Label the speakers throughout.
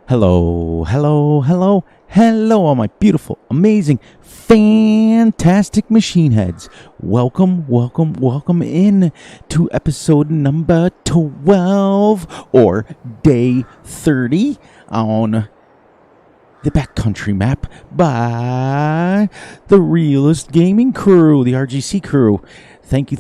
Speaker 1: Hello, hello, hello, hello, all my beautiful, amazing, fantastic machine heads. Welcome, welcome, welcome in to episode number 12 or day 30 on the Backcountry Map by the Realist Gaming Crew, the RGC crew. Thank you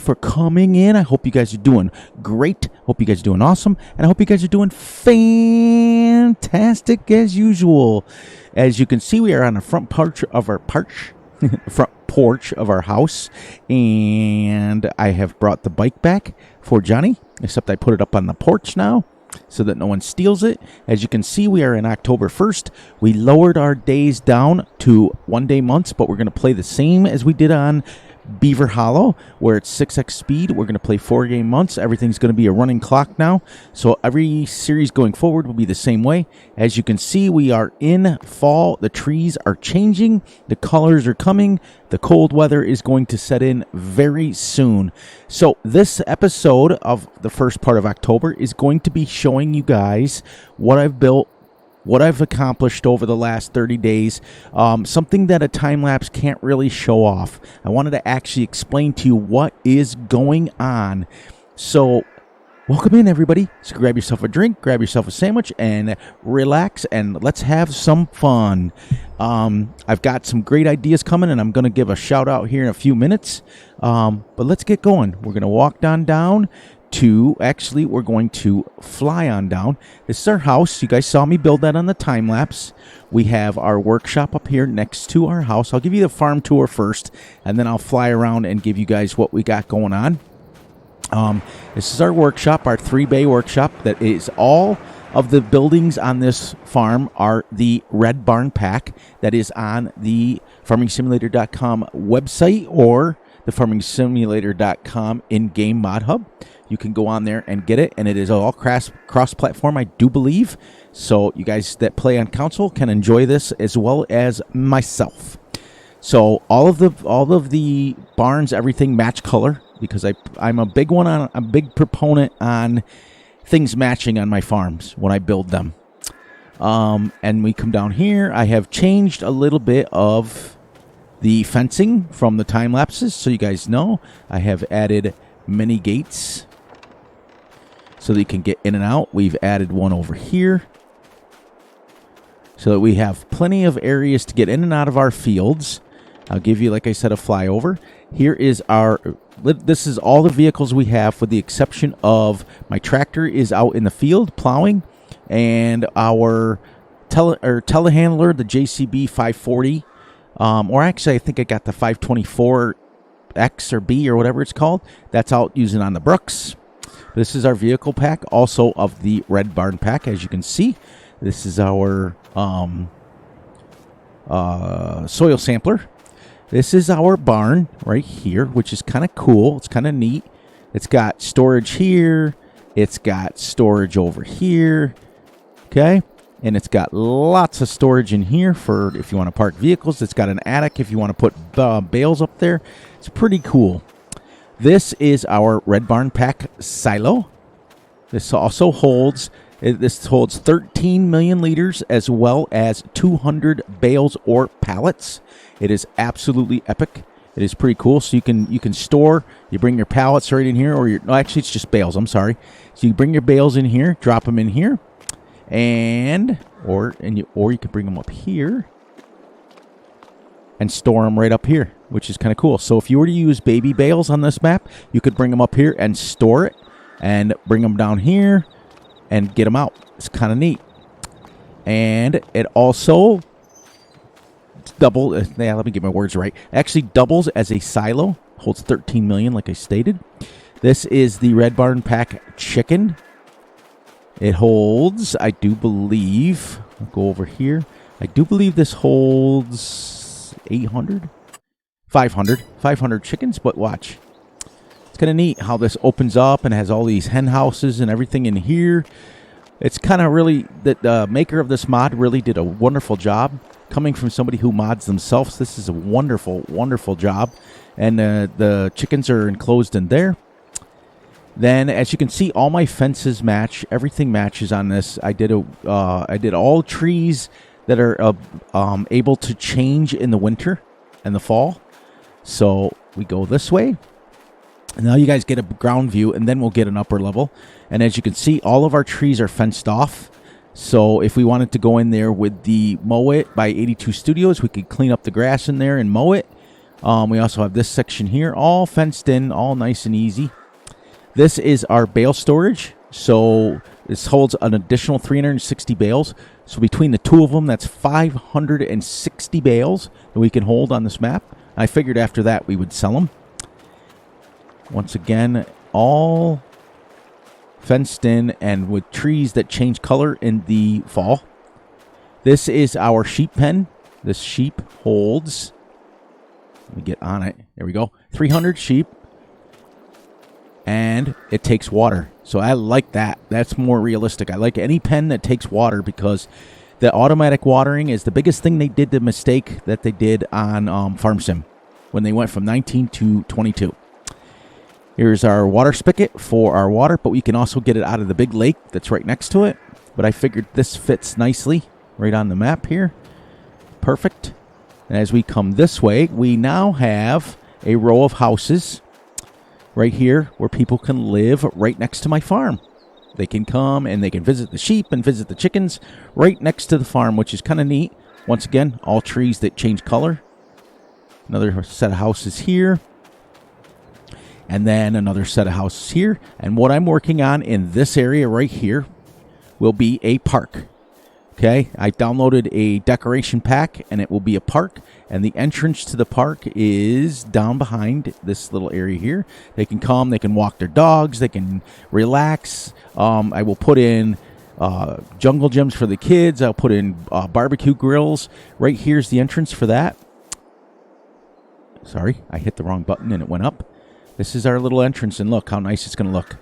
Speaker 1: for coming in. I hope you guys are doing great. Hope you guys are doing awesome. And I hope you guys are doing fantastic as usual. As you can see, we are on the front porch of our house. And I have brought the bike back for Johnny, except I put it up on the porch now so that no one steals it. As you can see, we are in October 1st. We lowered our days down to 1 day months, but we're going to play the same as we did on Beaver Hollow, where it's 6x speed. We're going to play 4 game months. Everything's going to be a running clock now, so every series going forward will be the same way. As you can see, we are in fall. The trees are changing. The colors are coming. The cold weather is going to set in very soon. So this episode of the first part of October is going to be showing you guys what I've built, what I've accomplished over the last 30 days, something that a time-lapse can't really show off. I wanted to actually explain to you what is going on. So, welcome in, everybody. So grab yourself a drink, grab yourself a sandwich, and relax, and let's have some fun. I've got some great ideas coming, and I'm going to give a shout-out here in a few minutes. But let's get going. We're going to walk down we're going to fly on down. This is our house. You guys saw me build that on the time lapse. We have our workshop up here next to our house. I'll give you the farm tour first, and then I'll fly around and give you guys what we got going on. This is our workshop, our 3-bay workshop. That is all of the buildings on this farm are the Red Barn Pack that is on the FarmingSimulator.com website or the FarmingSimulator.com in-game mod hub. You can go on there and get it, and it is all cross-platform, I do believe. So you guys that play on console can enjoy this as well as myself. So all of the barns, everything match color, because I'm a big proponent on things matching on my farms when I build them. And we come down here. I have changed a little bit of the fencing from the time lapses, so you guys know. I have added mini gates so that you can get in and out. We've added one over here so that we have plenty of areas to get in and out of our fields. I'll give you, like I said, a flyover. Here is this is all the vehicles we have, with the exception of my tractor is out in the field plowing, and our telehandler, the JCB 540, or actually I think I got the 524X or B or whatever it's called. That's out using on the Brooks. This is our vehicle pack, also of the Red Barn Pack, as you can see. This is our soil sampler. This is our barn right here, which is kind of cool. It's kind of neat. It's got storage here. It's got storage over here. Okay. And it's got lots of storage in here for if you want to park vehicles. It's got an attic if you want to put bales up there. It's pretty cool. This is our Red Barn Pack silo. This also holds 13 million liters as well as 200 bales or pallets. It is absolutely epic. It is pretty cool. So you can store. You bring your pallets right in here, actually it's just bales. I'm sorry. So you bring your bales in here, drop them in here. Or you can bring them up here and store them right up here, which is kind of cool. So if you were to use baby bales on this map, you could bring them up here and store it, and bring them down here and get them out. It's kind of neat. And it also let me get my words right. Actually doubles as a silo, holds 13 million, like I stated. This is the Red Barn Pack chicken. It holds, I do believe, I'll go over here. I do believe this holds 500 chickens, but watch. It's kind of neat how this opens up and has all these hen houses and everything in here. It's kind of really, the maker of this mod really did a wonderful job. Coming from somebody who mods themselves, this is a wonderful, wonderful job. And the chickens are enclosed in there. Then, as you can see, all my fences match. Everything matches on this. I did all trees that are able to change in the winter and the fall. So we go this way. And now you guys get a ground view, and then we'll get an upper level. And as you can see, all of our trees are fenced off. So if we wanted to go in there with the Mow It by 82 Studios, we could clean up the grass in there and mow it. We also have this section here, all fenced in, all nice and easy. This is our bale storage. So this holds an additional 360 bales. So between the two of them, that's 560 bales that we can hold on this map. I figured after that we would sell them. Once again, all fenced in and with trees that change color in the fall. This is our sheep pen. This sheep holds, let me get on it. There we go. 300 sheep. And it takes water. So I like that. That's more realistic. I like any pen that takes water because the automatic watering is the biggest thing they did, the mistake that they did on Farm Sim when they went from 19 to 22. Here's our water spigot for our water, but we can also get it out of the big lake that's right next to it. But I figured this fits nicely right on the map here. Perfect. And as we come this way, we now have a row of houses right here where people can live right next to my farm. They can come and they can visit the sheep and visit the chickens right next to the farm, which is kind of neat. Once again, all trees that change color. Another set of houses here. And then another set of houses here. And what I'm working on in this area right here will be a park. Okay, I downloaded a decoration pack and it will be a park. And the entrance to the park is down behind this little area here. They can come, they can walk their dogs, they can relax. I will put in jungle gyms for the kids. I'll put in barbecue grills. Right here's the entrance for that. Sorry, I hit the wrong button and it went up. This is our little entrance, and look how nice it's going to look.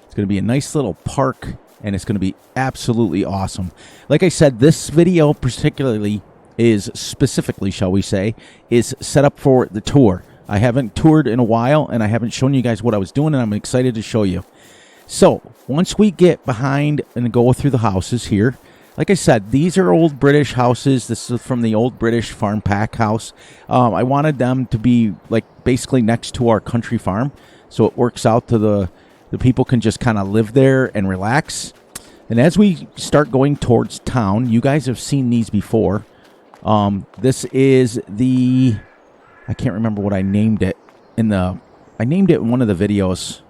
Speaker 1: It's going to be a nice little park, and it's going to be absolutely awesome. Like I said, this video particularly is specifically, shall we say, is set up for the tour. I haven't toured in a while, and I haven't shown you guys what I was doing, and I'm excited to show you. So, once we get behind and go through the houses here, like I said, these are old British houses. This is from the old British farm pack house. I wanted them to be like basically next to our country farm, so it works out to the people can just kind of live there and relax. And as we start going towards town, you guys have seen these before. This is the, I can't remember what I named it I named it in one of the videos.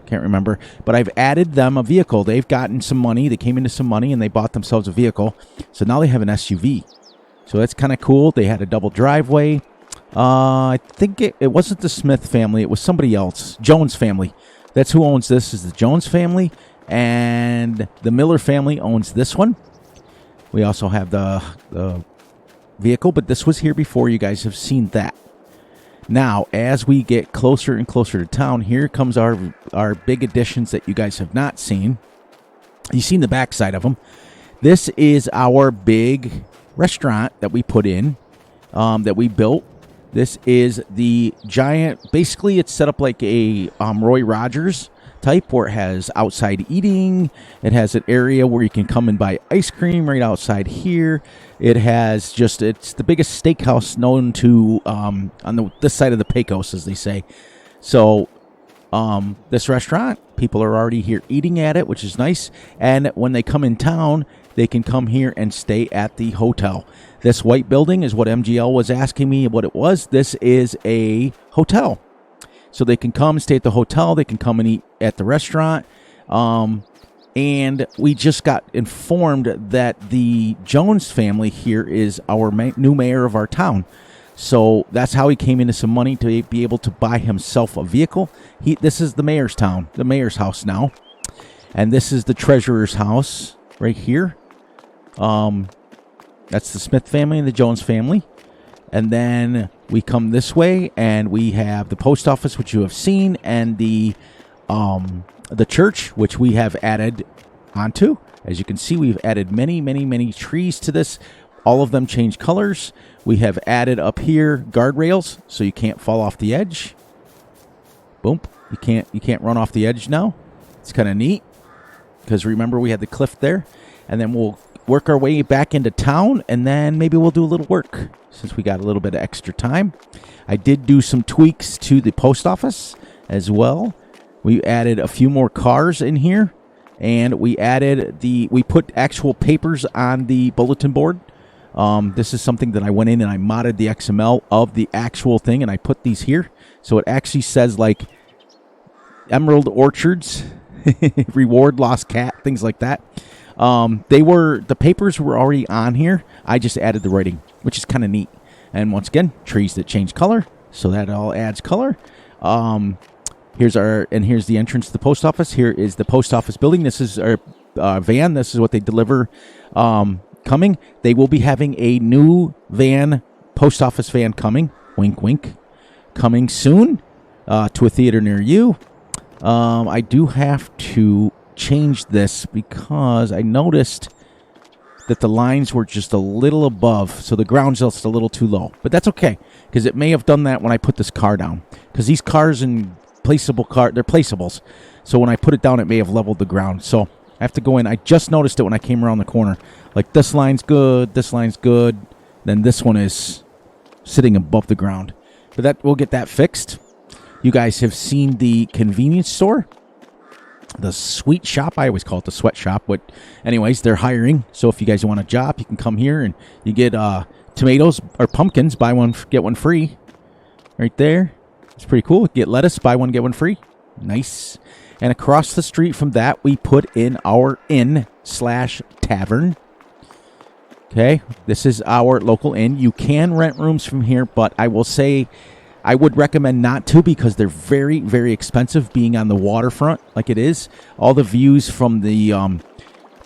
Speaker 1: Can't remember, but I've added them a vehicle. They've gotten some money. They came into some money and they bought themselves a vehicle. So now they have an SUV. So that's kind of cool. They had a double driveway. I think it wasn't the Smith family. It was somebody else. Jones family. That's who owns this, is the Jones family. And the Miller family owns this one. We also have the vehicle, but this was here before. You guys have seen that. Now, as we get closer and closer to town, here comes our big additions that you guys have not seen. You've seen the backside of them. This is our big restaurant that we put in, that we built. This is the giant, basically it's set up like a Roy Rogers type where it has outside eating. It has an area where you can come and buy ice cream right outside here. It has it's the biggest steakhouse known to on this side of the Pecos, as they say. So this restaurant, people are already here eating at it, which is nice. And when they come in town, they can come here and stay at the hotel. This white building is what MGL was asking me what it was. This is a hotel. So they can come and stay at the hotel. They can come and eat at the restaurant. And we just got informed that the Jones family here is our new mayor of our town. So that's how he came into some money to be able to buy himself a vehicle. This is the mayor's town, the mayor's house now. And this is the treasurer's house right here. That's the Smith family and the Jones family. And then we come this way and we have the post office, which you have seen, and the church, which we have added onto. As you can see, we've added many, many, many trees to this. All of them change colors. We have added up here guardrails so you can't fall off the edge. Boom. You can't run off the edge now. It's kind of neat because remember we had the cliff there. And then we'll work our way back into town, and then maybe we'll do a little work since we got a little bit of extra time. I did do some tweaks to the post office as well. We added a few more cars in here, and we put actual papers on the bulletin board. This is something that I went in and I modded the XML of the actual thing, and I put these here. So it actually says like Emerald Orchards, Reward Lost Cat, things like that. The papers were already on here. I just added the writing, which is kind of neat. And once again, trees that change color, so that all adds color. Here's the entrance to the post office. Here is the post office building. This is our van. This is what they deliver. Coming. They will be having a new van, post office van coming. Wink, wink. Coming soon to a theater near you. I do have to change this because I noticed that the lines were just a little above, so the ground's just a little too low. But that's okay, because it may have done that when I put this car down. Because these cars and they're placeables. So when I put it down, it may have leveled the ground. So I have to go in. I just noticed it when I came around the corner. Like this line's good, then this one is sitting above the ground. But we'll get that fixed. You guys have seen the convenience store. The sweet shop. I always call it the sweat shop. But anyways, they're hiring. So if you guys want a job, you can come here and you get tomatoes or pumpkins. Buy one, get one free. Right there. It's pretty cool. Get lettuce. Buy one, get one free. Nice. And across the street from that, we put in our inn/tavern. Okay. This is our local inn. You can rent rooms from here, but I will say I would recommend not to because they're very, very expensive being on the waterfront like it is. All the views from the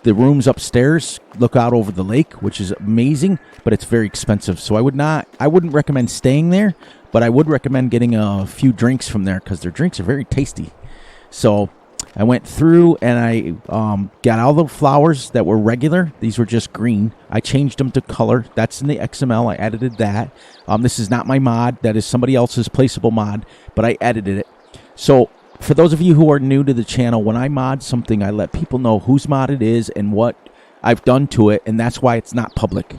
Speaker 1: rooms upstairs look out over the lake, which is amazing, but it's very expensive. So I wouldn't recommend staying there, but I would recommend getting a few drinks from there because their drinks are very tasty. So I went through and I got all the flowers that were regular. These were just green. I changed them to color. That's in the XML. I edited that. This is not my mod. That is somebody else's placeable mod, but I edited it. So for those of you who are new to the channel, when I mod something, I let people know whose mod it is and what I've done to it, and that's why it's not public.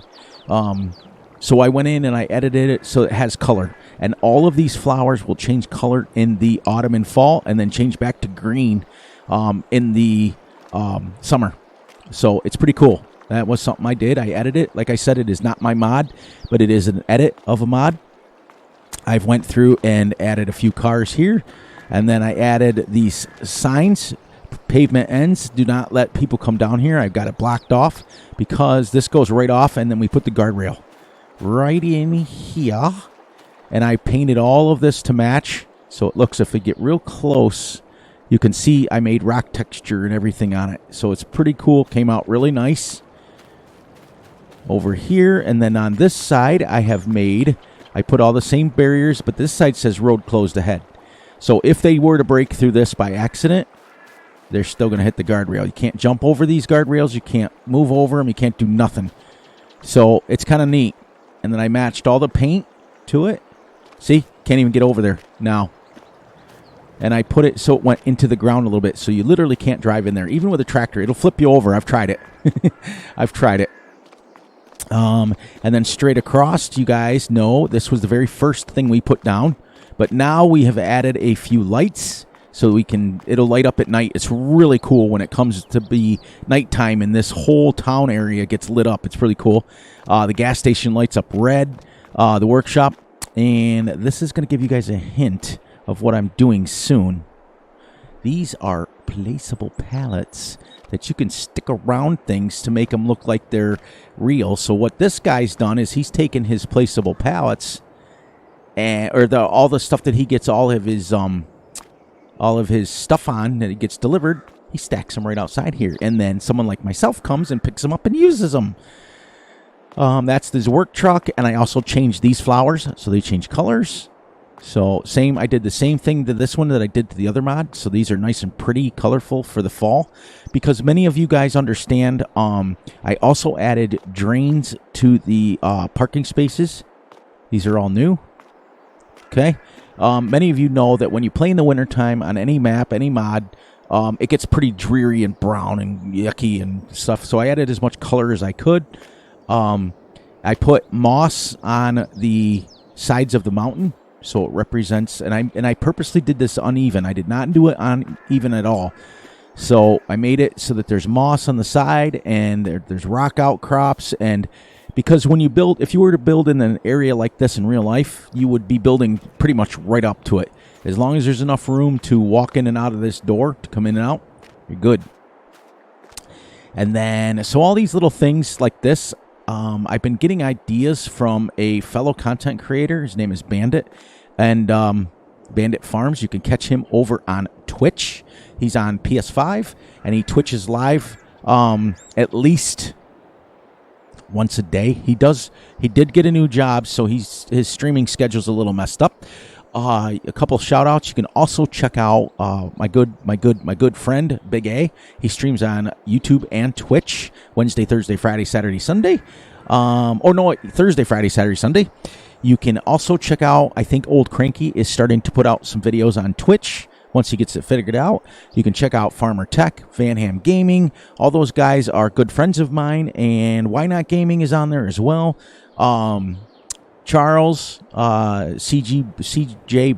Speaker 1: So I went in and I edited it so it has color. And all of these flowers will change color in the autumn and fall and then change back to green in the summer. So it's pretty cool. That was something I did. I edited it. Like I said, it is not my mod, but it is an edit of a mod. I've went through and added a few cars here. And then I added these signs. Pavement ends. Do not let people come down here. I've got it blocked off because this goes right off. And then we put the guardrail right in here. And I painted all of this to match. So it looks, if we get real close, you can see I made rock texture and everything on it. So it's pretty cool. Came out really nice. Over here. And then on this side, I put all the same barriers. But this side says road closed ahead. So if they were to break through this by accident, they're still going to hit the guardrail. You can't jump over these guardrails. You can't move over them. You can't do nothing. So it's kind of neat. And then I matched all the paint to it. See? Can't even get over there now. And I put it so it went into the ground a little bit. So you literally can't drive in there. Even with a tractor, it'll flip you over. I've tried it. I've tried it. And then straight across, you guys know this was the very first thing we put down. But now we have added a few lights so it'll light up at night. It's really cool when it comes to be nighttime and this whole town area gets lit up. It's really cool. The gas station lights up red, the workshop. And this is going to give you guys a hint of what I'm doing soon. These are placeable pallets that you can stick around things to make them look like they're real. So what this guy's done is he's taken his placeable pallets all the stuff that he gets all of his stuff on that he gets delivered, he stacks them right outside here. And then someone like myself comes and picks them up and uses them. That's his work truck, and I also changed these flowers, so they change colors. So I did the same thing to this one that I did to the other mod. So these are nice and pretty, colorful for the fall. Because many of you guys understand, I also added drains to the parking spaces. These are all new. Okay. Many of you know that when you play in the wintertime on any map, any mod, it gets pretty dreary and brown and yucky and stuff. So I added as much color as I could. I put moss on the sides of the mountain, so it represents. And I purposely did this uneven. I did not do it uneven at all. So I made it so that there's moss on the side and there's rock outcrops. And because when you build, if you were to build in an area like this in real life, you would be building pretty much right up to it. As long as there's enough room to walk in and out of this door, to come in and out, you're good. And then, so all these little things like this, I've been getting ideas from a fellow content creator. His name is Bandit. And Bandit Farms, you can catch him over on Twitch. He's on PS5, and he Twitches live at least once a day. He did get a new job, so his streaming schedule's a little messed up. A couple shout outs. You can also check out my good friend Big A. He streams on YouTube and Twitch Wednesday, Thursday, Friday, Saturday, Sunday. Thursday, Friday, Saturday, Sunday. You can also check out, I think Old Cranky is starting to put out some videos on Twitch. Once he gets it figured out, you can check out Farmer Tech, Van Ham Gaming. All those guys are good friends of mine, and Why Not Gaming is on there as well. Charles, CJ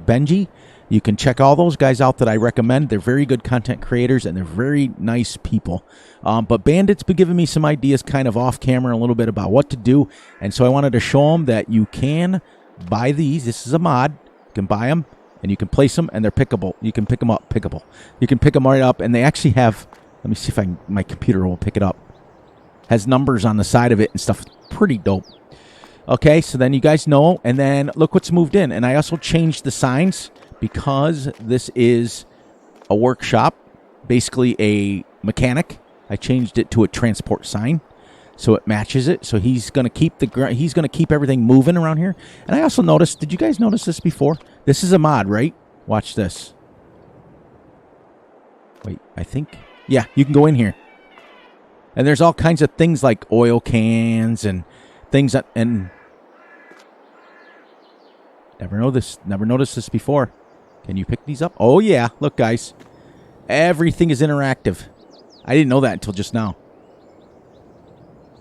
Speaker 1: Benji. You can check all those guys out that I recommend. They're very good content creators, and they're very nice people. But Bandit's been giving me some ideas kind of off camera, a little bit about what to do. And so I wanted to show them that you can buy these. This is a mod. You can buy them, and you can place them, and they're pickable. You can pick them up, pickable. You can pick them right up, and they actually have, let me see if my computer will pick it up. Has numbers on the side of it and stuff. Pretty dope. Okay, so then you guys know, and then look what's moved in. And I also changed the signs because this is a workshop, basically a mechanic. I changed it to a transport sign, so it matches it. So he's gonna keep everything moving around here. And I also noticed. Did you guys notice this before? This is a mod, right? Watch this. Wait, I think. Yeah, you can go in here, and there's all kinds of things like oil cans and things that and. Never noticed this before. Can you pick these up? Oh, yeah. Look, guys. Everything is interactive. I didn't know that until just now.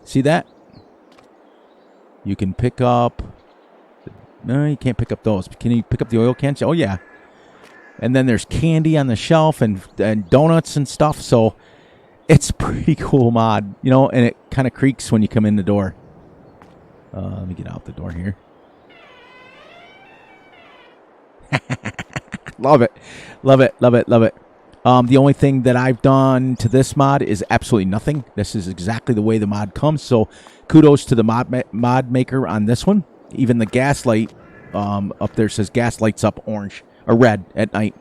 Speaker 1: See that? You can pick up... No, you can't pick up those. Can you pick up the oil cans? Oh, yeah. And then there's candy on the shelf and donuts and stuff. So it's a pretty cool mod. You know, and it kind of creaks when you come in the door. Let me get out the door here. Love it. Love it. Love it. Love it. The only thing that I've done to this mod is absolutely nothing. This is exactly the way the mod comes. So kudos to the mod maker on this one. Even the gas light up there says gas lights up orange or red at night.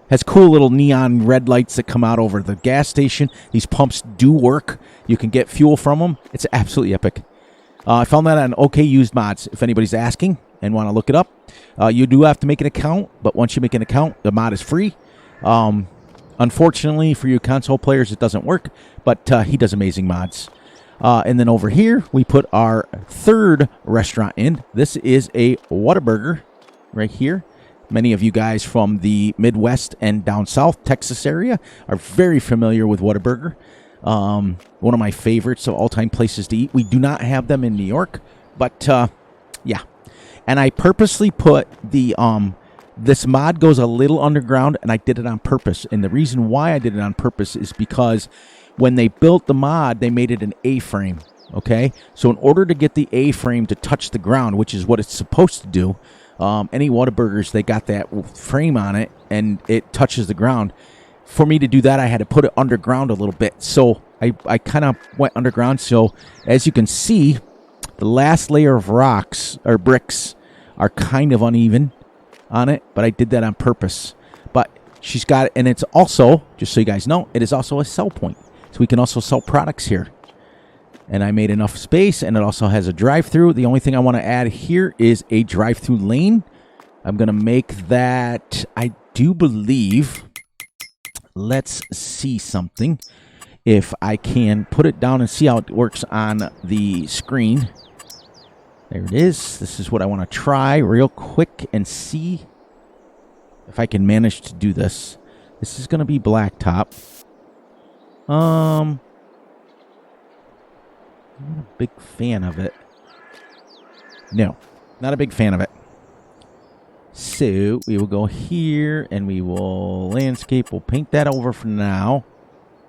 Speaker 1: Has cool little neon red lights that come out over the gas station. These pumps do work. You can get fuel from them. It's absolutely epic. I found that on OK Used Mods, if anybody's asking and want to look it up. You do have to make an account, but once you make an account, the mod is free. Unfortunately, for you console players, it doesn't work, but he does amazing mods. And then over here, we put our third restaurant in. This is a Whataburger right here. Many of you guys from the Midwest and down south, Texas area, are very familiar with Whataburger. One of my favorites of all-time places to eat. We do not have them in New York, but yeah. And I purposely put the this mod goes a little underground, and I did it on purpose. And the reason why I did it on purpose is because when they built the mod, they made it an A-frame, okay? So in order to get the A-frame to touch the ground, which is what it's supposed to do, any Whataburgers, they got that frame on it, and it touches the ground. For me to do that, I had to put it underground a little bit. So I kind of went underground. So as you can see, the last layer of rocks or bricks are kind of uneven on it, but I did that on purpose. But she's got it, and it's also, just so you guys know, it is also a sell point. So we can also sell products here. And I made enough space, and it also has a drive-through. The only thing I want to add here is a drive-through lane. I'm going to make that, I do believe, let's see something. If I can put it down and see how it works on the screen. There it is. This is what I want to try real quick and see if I can manage to do this. This is going to be blacktop. I'm not a big fan of it. No, not a big fan of it. So we will go here and we will landscape. We'll paint that over for now,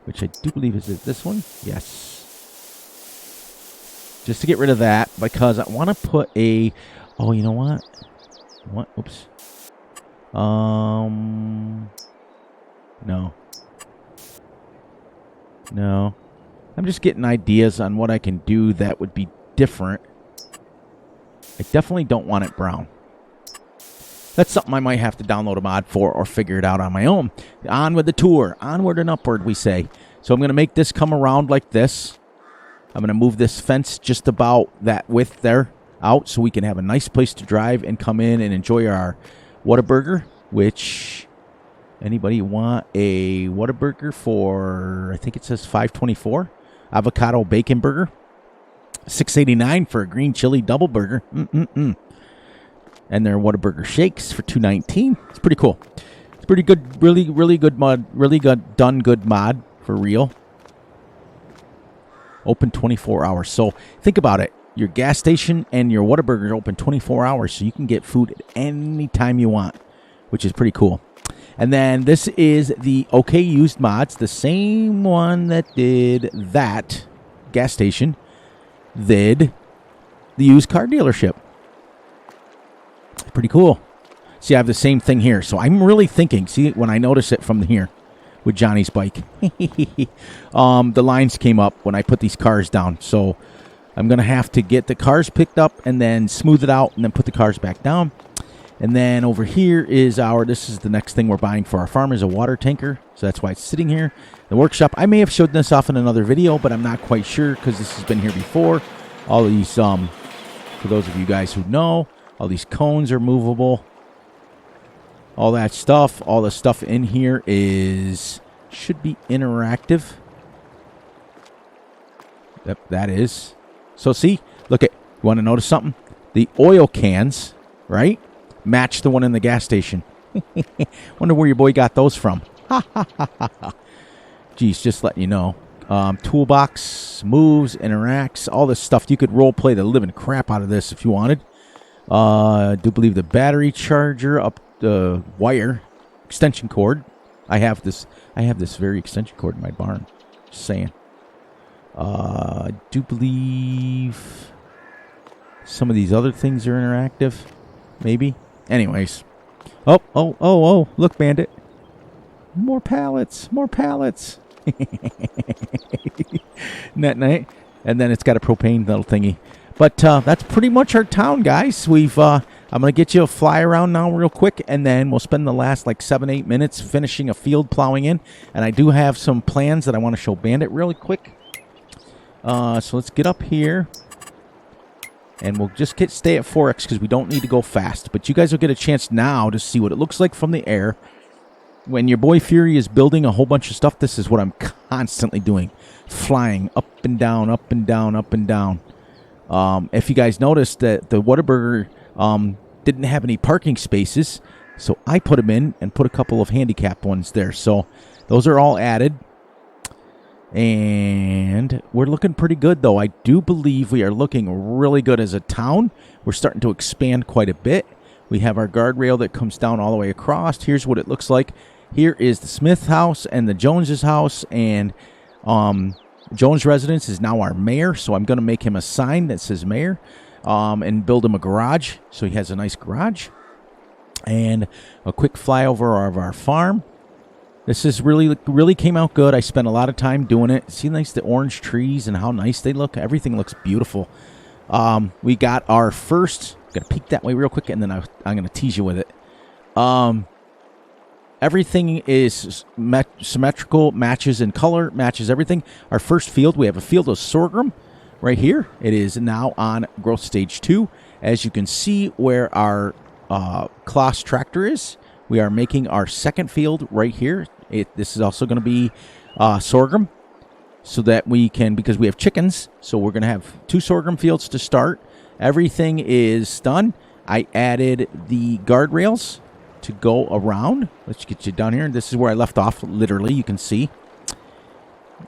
Speaker 1: which I do believe is this one. Yes. Just to get rid of that because I want to put a... Oh, you know what? What? Oops. No. No. I'm just getting ideas on what I can do that would be different. I definitely don't want it brown. That's something I might have to download a mod for or figure it out on my own. On with the tour. Onward and upward, we say. So I'm going to make this come around like this. I'm going to move this fence just about that width there out so we can have a nice place to drive and come in and enjoy our Whataburger, which... Anybody want a Whataburger for, I think it says $5.24? Avocado bacon burger. $6.89 for a green chili double burger. And their Whataburger shakes for $2.19. It's pretty cool. It's pretty good, really good mod. Really good mod for real. Open 24 hours. So think about it. Your gas station and your Whataburger are open 24 hours, so you can get food at any time you want, which is pretty cool. And then this is the OK Used Mods, the same one that did that gas station, did the used car dealership. Pretty cool. See, I have the same thing here. So I'm really thinking, see, when I notice it from here with Johnny's bike, the lines came up when I put these cars down. So I'm going to have to get the cars picked up and then smooth it out and then put the cars back down. And then over here is this is the next thing we're buying for our farm is a water tanker. So that's why it's sitting here. The workshop, I may have showed this off in another video, but I'm not quite sure because this has been here before. All these, for those of you guys who know, all these cones are movable. All that stuff, all the stuff in here should be interactive. Yep, that is. So see, look at, you want to notice something? The oil cans, right? Match the one in the gas station. Wonder where your boy got those from. Geez, just letting you know. Toolbox, moves, interacts, all this stuff. You could role play the living crap out of this if you wanted. I do believe the battery charger up the wire, extension cord. I have this very extension cord in my barn. Just saying. I do believe some of these other things are interactive. Maybe. Anyways. Oh, look, Bandit. More pallets. Net night. And then it's got a propane little thingy. But that's pretty much our town, guys. I'm going to get you a fly around now real quick, and then we'll spend the last 7-8 minutes finishing a field plowing in. And I do have some plans that I want to show Bandit really quick. So let's get up here. And we'll just stay at 4x because we don't need to go fast. But you guys will get a chance now to see what it looks like from the air. When your boy Fury is building a whole bunch of stuff, this is what I'm constantly doing. Flying up and down, up and down, up and down. If you guys noticed that the Whataburger didn't have any parking spaces, so I put them in and put a couple of handicapped ones there. So those are all added. And we're looking pretty good, though. I do believe we are looking really good as a town. We're starting to expand quite a bit. We have our guardrail that comes down all the way across. Here's what it looks like. Here is the Smith house and the Jones's house. And Jones residence is now our mayor. So I'm going to make him a sign that says mayor and build him a garage. So he has a nice garage. And a quick flyover of our farm. This is really came out good. I spent a lot of time doing it. See the orange trees and how nice they look? Everything looks beautiful. We got our first... I'm going to peek that way real quick, and then I'm going to tease you with it. Everything is symmetrical, matches in color, matches everything. Our first field, we have a field of sorghum right here. It is now on growth stage 2. As you can see where our Kloss tractor is, we are making our second field right here. This is also going to be sorghum so that we can, because we have chickens, so we're going to have 2 sorghum fields to start. Everything is done. I added the guardrails to go around. Let's get you down here. This is where I left off, literally. You can see.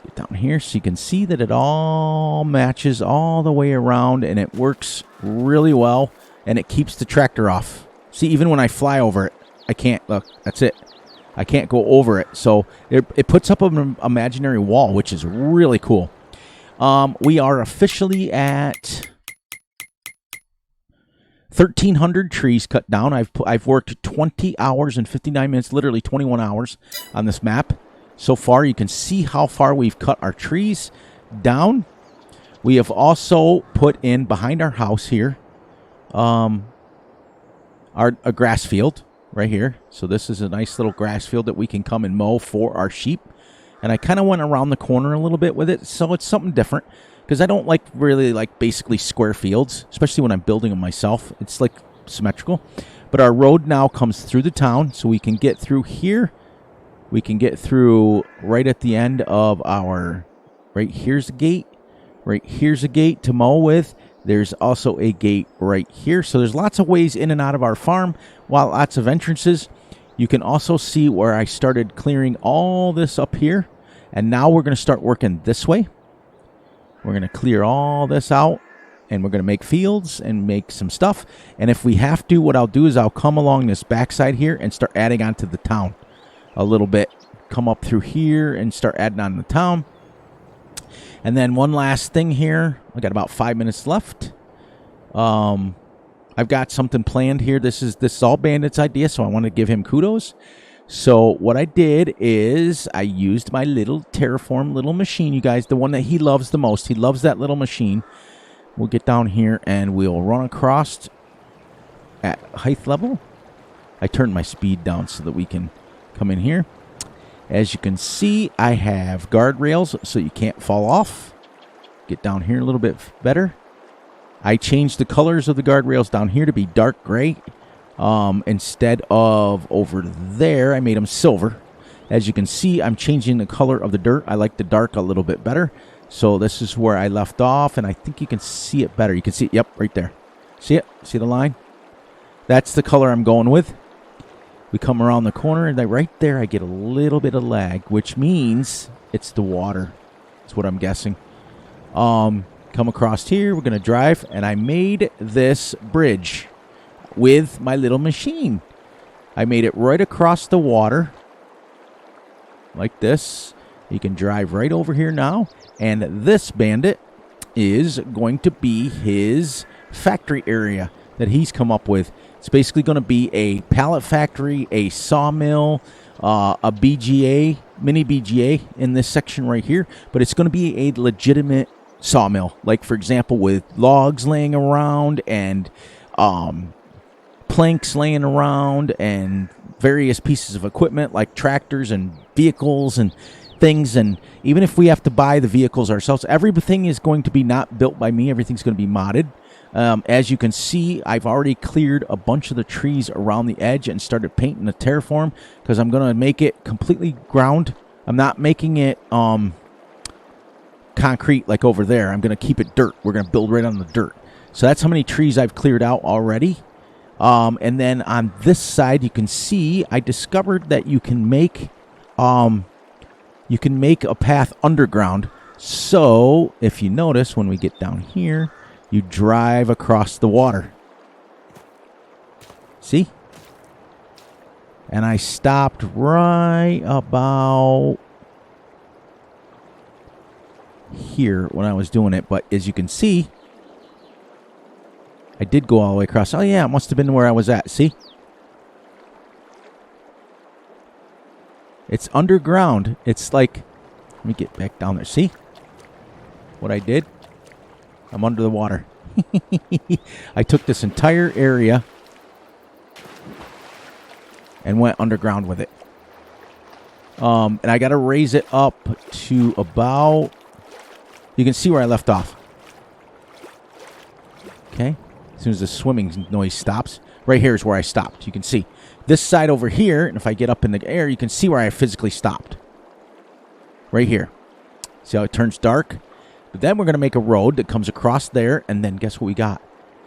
Speaker 1: Get down here so you can see that it all matches all the way around, and it works really well, and it keeps the tractor off. See, even when I fly over it, I can't. Look, that's it. I can't go over it. So it puts up an imaginary wall, which is really cool. We are officially at 1,300 trees cut down. I've worked 20 hours and 59 minutes, literally 21 hours on this map. So far, you can see how far we've cut our trees down. We have also put in behind our house here a grass field right here. So this is a nice little grass field that we can come and mow for our sheep. And I kind of went around the corner a little bit with it, so it's something different. Because I don't really like basically square fields, especially when I'm building them myself. It's like symmetrical. But our road now comes through the town, so we can get through here. We can get through right at the end of our, right here's a gate. Right here's a gate to mow with. There's also a gate right here. So there's lots of ways in and out of our farm, while lots of entrances. You can also see where I started clearing all this up here. And now we're going to start working this way. We're going to clear all this out. And we're going to make fields and make some stuff. And if we have to, what I'll do is I'll come along this backside here and start adding on to the town a little bit. Come up through here and start adding on to the town. And then one last thing here. I got about 5 minutes left. I've got something planned here. This is all Bandit's idea, so I want to give him kudos. So what I did is I used my little Terraform little machine, you guys, the one that he loves the most. He loves that little machine. We'll get down here and we'll run across at height level. I turned my speed down so that we can come in here. As you can see, I have guardrails so you can't fall off. Get down here a little bit better. I changed the colors of the guardrails down here to be dark gray. Instead of over there, I made them silver. As you can see, I'm changing the color of the dirt. I like the dark a little bit better. So this is where I left off, and I think you can see it better. You can see it, yep, right there. See it? See the line? That's the color I'm going with. We come around the corner, and right there I get a little bit of lag, which means it's the water. That's what I'm guessing. Come across here. We're going to drive, and I made this bridge with my little machine. I made it right across the water like this. You can drive right over here now, and this Bandit is going to be his factory area that he's come up with. It's basically going to be a pallet factory, a sawmill, a BGA, mini BGA in this section right here. But it's going to be a legitimate sawmill. Like, for example, with logs laying around and planks laying around and various pieces of equipment like tractors and vehicles and things. And even if we have to buy the vehicles ourselves, everything is going to be not built by me. Everything's going to be modded. As you can see, I've already cleared a bunch of the trees around the edge and started painting the Terraform because I'm going to make it completely ground. I'm not making it concrete like over there. I'm going to keep it dirt. We're going to build right on the dirt. So that's how many trees I've cleared out already. And then on this side, you can see I discovered that you can make a path underground. So if you notice, when we get down here, you drive across the water. See? And I stopped right about here when I was doing it. But as you can see, I did go all the way across. Oh, yeah, it must have been where I was at. See? It's underground. It's like, let me get back down there. See what I did? I'm under the water. I took this entire area and went underground with it. And I got to raise it up to about, you can see where I left off. Okay. As soon as the swimming noise stops, right here is where I stopped. You can see this side over here, and if I get up in the air, you can see where I physically stopped. Right here. See how it turns dark? But then we're going to make a road that comes across there, and then guess what we got?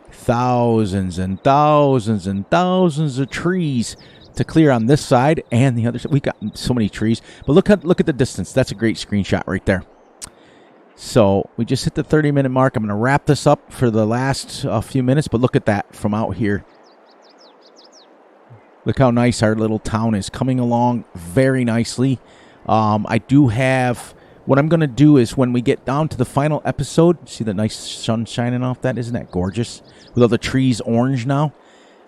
Speaker 1: Thousands and thousands and thousands of trees to clear on this side and the other side. We got so many trees. But look at the distance. That's a great screenshot right there. So we just hit the 30-minute mark. I'm going to wrap this up for the last few minutes. But look at that from out here. Look how nice our little town is coming along very nicely. I do have... What I'm going to do is when we get down to the final episode, see the nice sun shining off that? Isn't that gorgeous? With all the trees orange now.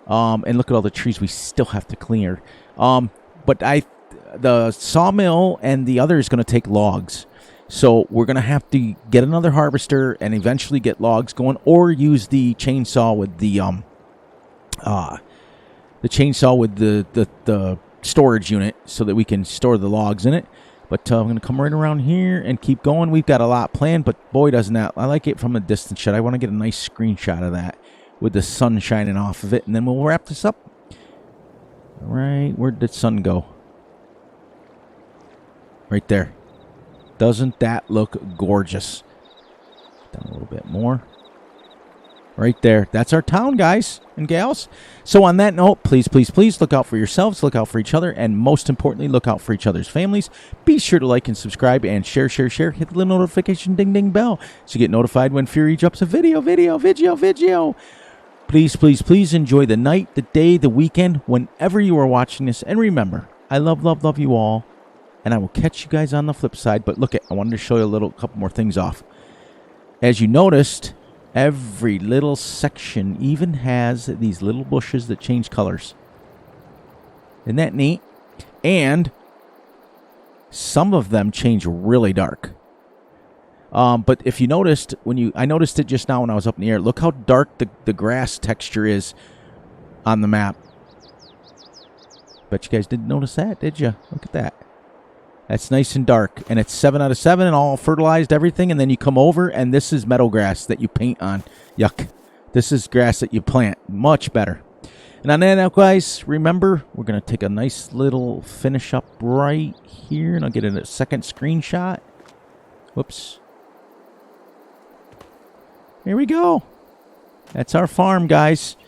Speaker 1: And look at all the trees we still have to clear. But the sawmill and the other is going to take logs. So we're going to have to get another harvester and eventually get logs going, or use the chainsaw with the storage unit so that we can store the logs in it. But I'm going to come right around here and keep going. We've got a lot planned, but boy, doesn't that. I like it from a distance shot. I want to get a nice screenshot of that with the sun shining off of it, and then we'll wrap this up. All right, where'd the sun go? Right there. Doesn't that look gorgeous? Down a little bit more. Right there. That's our town, guys and gals. So on that note, please, please, please look out for yourselves, look out for each other, and most importantly, look out for each other's families. Be sure to like and subscribe and share. Hit the little notification ding bell so you get notified when Fury drops a video. Please, please, please enjoy the night, the day, the weekend, whenever you are watching this. And remember, I love you all. And I will catch you guys on the flip side. But look, I wanted to show you couple more things off. As you noticed, every little section even has these little bushes that change colors. Isn't that neat? And some of them change really dark. But if you noticed, I noticed it just now when I was up in the air. Look how dark the grass texture is on the map. Bet you guys didn't notice that, did you? Look at that. That's nice and dark, and it's 7 out of 7 and all fertilized, everything, and then you come over, and this is meadow grass that you paint on. Yuck. This is grass that you plant. Much better. And on that note, guys, remember, we're going to take a nice little finish up right here, and I'll get a second screenshot. Whoops. Here we go. That's our farm, guys.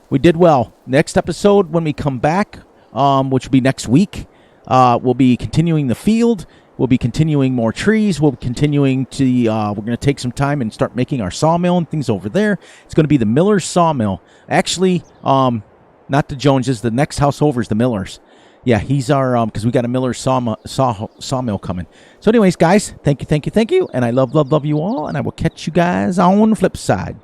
Speaker 1: We did well. Next episode, when we come back, which will be next week, we'll be continuing the field. We'll be continuing more trees. We'll be continuing to, we're going to take some time and start making our sawmill and things over there. It's going to be the Miller's sawmill. Actually, not the Joneses. The next house over is the Millers. Yeah, he's our, because we got a Miller's sawmill coming. So anyways, guys, thank you. And I love you all. And I will catch you guys on the flip side.